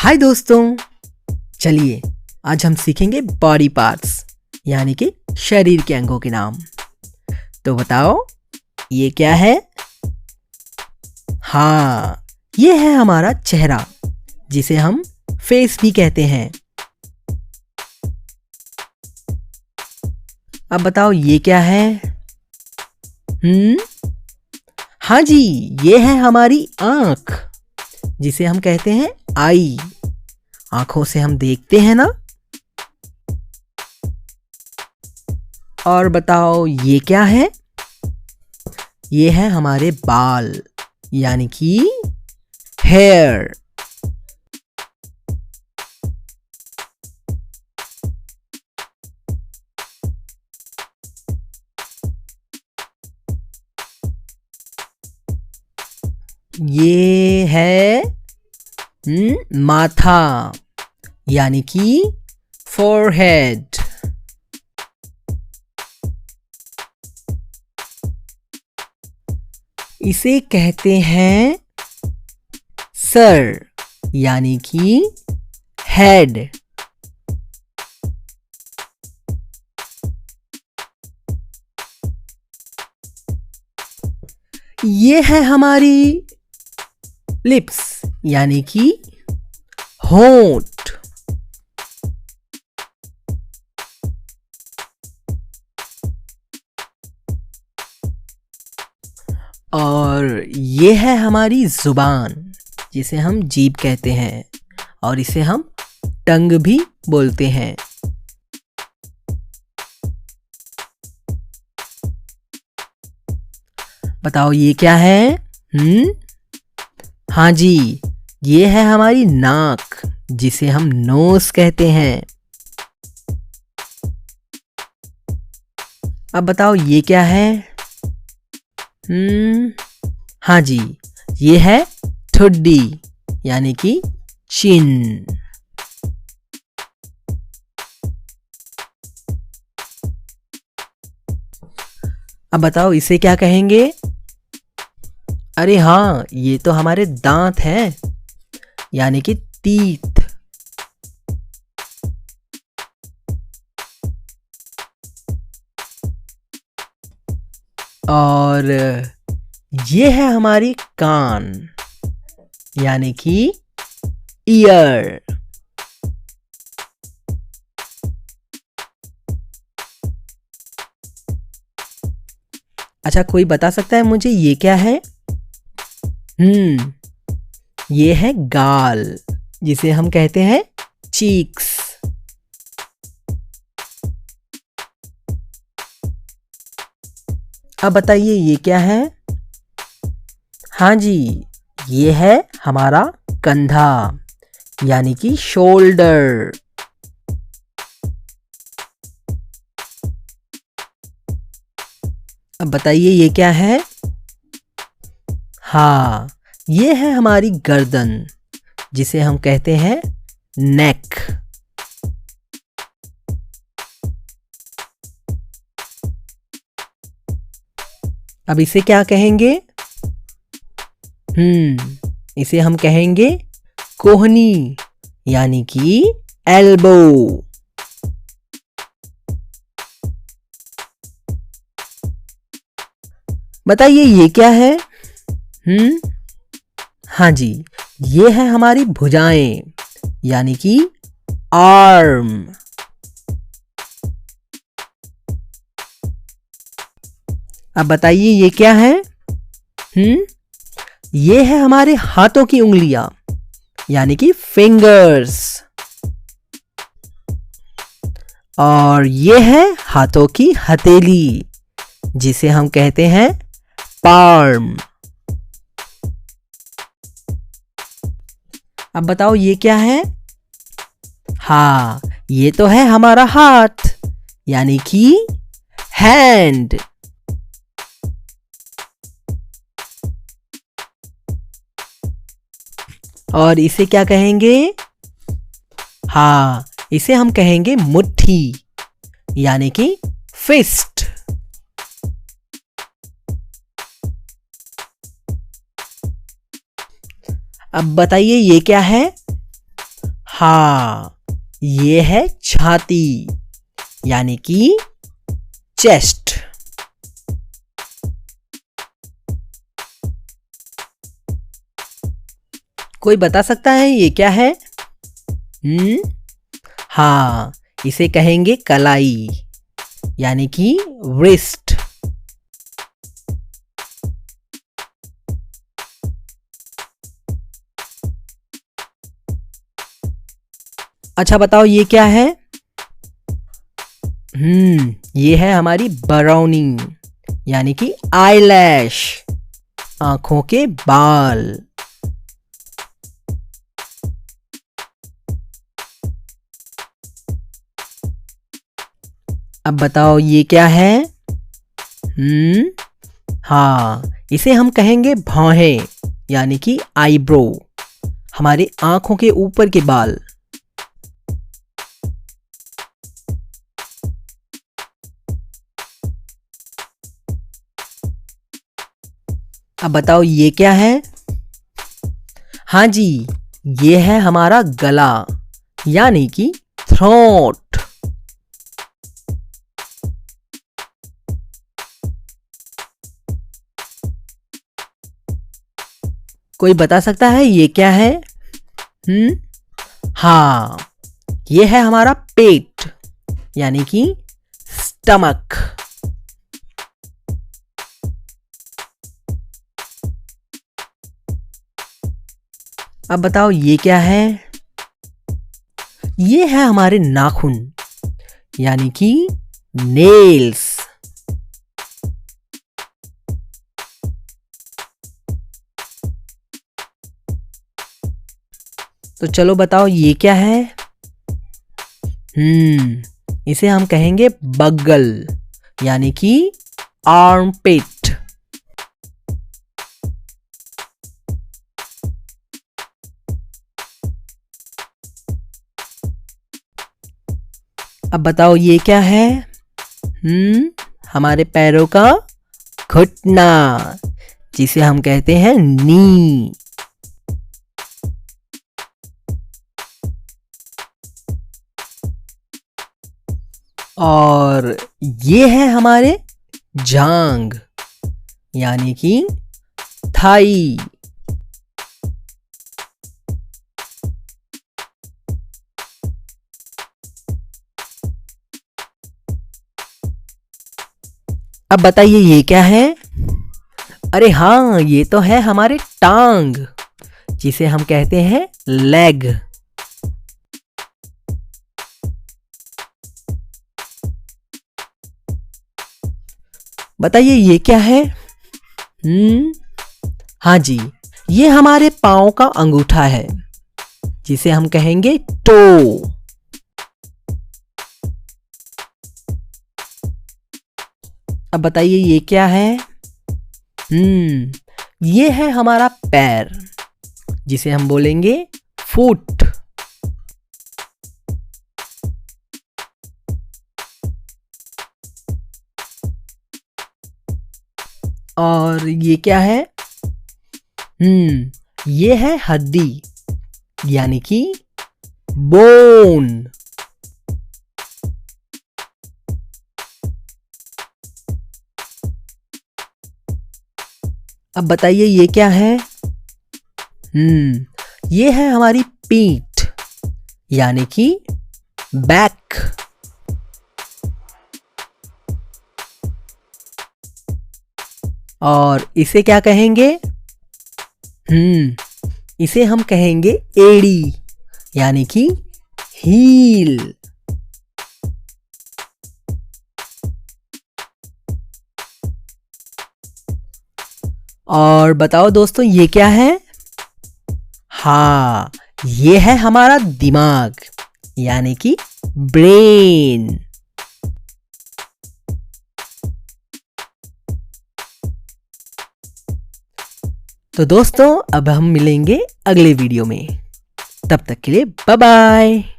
हाय दोस्तों, चलिए आज हम सीखेंगे बॉडी पार्ट्स यानी कि शरीर के अंगों के नाम। तो बताओ ये क्या है? हाँ, ये है हमारा चेहरा जिसे हम फेस भी कहते हैं। अब बताओ ये क्या है? हाँ जी, ये है हमारी आँख जिसे हम कहते हैं आई। आँखों से हम देखते हैं ना। और बताओ ये क्या है? ये है हमारे बाल यानी कि हेयर। ये है माथा यानी कि फोरहेड। इसे कहते हैं सर यानी कि हेड। ये है हमारी लिप्स यानी कि होंठ। और ये है हमारी जुबान जिसे हम जीभ कहते हैं और इसे हम टंग भी बोलते हैं। बताओ ये क्या है? हाँ जी, ये है हमारी नाक जिसे हम नोज कहते हैं। अब बताओ ये क्या है? हाँ जी, ये है ठुड्डी यानी कि चिन। अब बताओ इसे क्या कहेंगे? अरे हाँ, ये तो हमारे दांत हैं यानी कि टीथ। और ये है हमारी कान यानी कि ईयर। अच्छा, कोई बता सकता है मुझे ये क्या है? ये है गाल जिसे हम कहते हैं चीक्स। अब बताइए ये क्या है? हाँ जी, ये है हमारा कंधा यानी कि शोल्डर। अब बताइए ये क्या है? हाँ, ये है हमारी गर्दन जिसे हम कहते हैं नेक। अब इसे क्या कहेंगे? इसे हम कहेंगे कोहनी यानी कि एल्बो। बताइए ये क्या है? हाँ जी, ये है हमारी भुजाएं यानी कि आर्म। अब बताइए ये क्या है? ये है हमारे हाथों की उंगलियां यानी कि फिंगर्स। और ये है हाथों की हथेली जिसे हम कहते हैं पाल्म। अब बताओ ये क्या है? हाँ, ये तो है हमारा हाथ यानी कि हैंड। और इसे क्या कहेंगे? हाँ, इसे हम कहेंगे मुट्ठी यानी कि फिस्ट। अब बताइए ये क्या है? हाँ, ये है छाती यानी कि चेस्ट। कोई बता सकता है ये क्या है? हाँ, इसे कहेंगे कलाई यानी कि wrist। अच्छा बताओ ये क्या है? ये है हमारी बराउनिंग यानी कि आईलैश, आंखों के बाल। अब बताओ ये क्या है? हाँ, इसे हम कहेंगे भौहें यानी कि आईब्रो, हमारे आंखों के ऊपर के बाल। अब बताओ ये क्या है? हाँ जी, ये है हमारा गला यानी कि थ्रोट। कोई बता सकता है ये क्या है? हाँ, ये है हमारा पेट यानी कि स्टमक। अब बताओ ये क्या है? ये है हमारे नाखून यानी कि नेल्स। तो चलो बताओ ये क्या है? इसे हम कहेंगे बगल यानी कि आर्मपिट। अब बताओ ये क्या है? हमारे पैरों का घुटना जिसे हम कहते हैं नी। और ये है हमारे जांग यानी कि थाई। अब बताइए ये क्या है? अरे हाँ, ये तो है हमारे टांग जिसे हम कहते हैं लेग। बताइए ये क्या है? हाँ जी, ये हमारे पाँव का अंगूठा है जिसे हम कहेंगे टो। अब बताइए ये क्या है? ये है हमारा पैर जिसे हम बोलेंगे फुट। और ये क्या है? ये है हड्डी यानी कि बोन। अब बताइए ये क्या है? ये है हमारी पीठ यानी कि बैक। और इसे क्या कहेंगे? इसे हम कहेंगे एड़ी यानी कि हील। और बताओ दोस्तों ये क्या है? हाँ, ये है हमारा दिमाग यानी कि ब्रेन। तो दोस्तों अब हम मिलेंगे अगले वीडियो में। तब तक के लिए बाय बाय।